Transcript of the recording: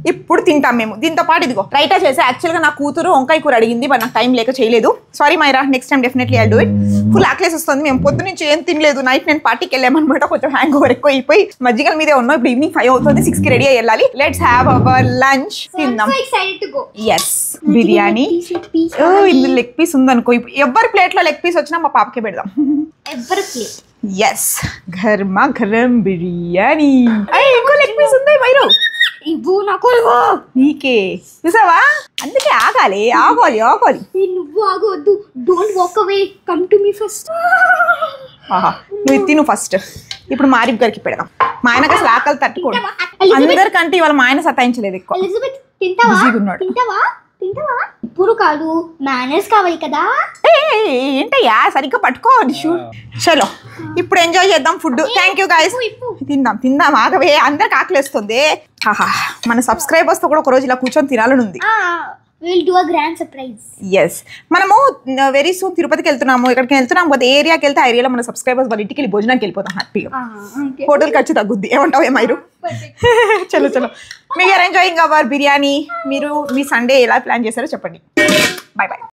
ఇప్పుడు తింటాం మేము. దీంతో పాటు ఇదిగో రైటా చేసి యాక్చువల్గా నా కూతురు వంకాయ కూర అడిగింది, బట్ నాకు టైం లేక చేయలేదు. Sorry Myra, next time definitely I do it. Full applause వస్తుంది. మేము పొద్దు నుంచి ఏం తినలేదు. నైట్ నేను పార్టీకి వెళ్ళామన్నమాట. కొంచెం హ్యాంగ్ ఓవర్ ఎక్కువ అయిపోయి మజ్జిగల మీదే ఉన్నాం. ఇప్పుడు ఈవినింగ్ 5 అవుతుంది, 6కి రెడీ అయ్యి వెళ్ళాలి. Let's have our lunch. తిందాం. ఎస్, బిర్యానీ. ఇందులో లెగ్ పీస్ ఉందనుకో. ఇప్పుడు ఎవరి ప్లేట్లో లెగ్ పీస్ వచ్చినా మా పాపకే పెడదాం. ఎస్, గర్మా గరం బిర్యానీ. ఇంకో లెగ్ పీస్ ఉంది మైరు. ఇవ్వు నాకు, నీకే చూసావా? అందుకే ఆగాలి. నువ్వు ఆగవద్దు. Don't walk away, come to me first. నువ్వు తిను ఫస్ట్. ఇప్పుడు మారిఫ్ గారికి పెడదాం. మా ఆయనకు అసలు ఆకలి తట్టుకోడు. అందరికంటే ఇవాళ మా ఆయన సతాయించలేదు ఎక్కువ. తింటావా? ఇప్పుడు కాదు, మేనర్స్ కావాలి కదా. ఏంటయ్యా, సరిగ్గా పట్టుకోవాలి. చలో ఇప్పుడు ఎంజాయ్ చేద్దాం ఫుడ్. Thank you guys. తిందాం ఆగవే, అందరికి ఆకలిస్తుంది. మన సబ్స్క్రైబర్స్ తో కూడా ఒక రోజు ఇలా కూర్చొని తినాలని ఉంది. We'll do a grand surprise. Yes. మనము వెరీ సూన్ తిరుపతికి వెళ్తున్నాము. ఎక్కడికి వెళ్తున్నాము, ఏ ఏరియాకి వెళ్తే ఆ ఏరియాలో మన సబ్స్క్రైబర్స్ వాళ్ళ ఇంటికి వెళ్ళి భోజనానికి వెళ్ళిపోతాం హ్యాపీగా. హోటల్ ఖర్చు తగ్గుద్ది. ఏమంటావు ఏమైరు? చలో మీ ఆర్ ఎంజాయింగ్ అవర్ బిర్యానీ. మీరు మీ సండే ఎలా ప్లాన్ చేశారో చెప్పండి. బాయ్.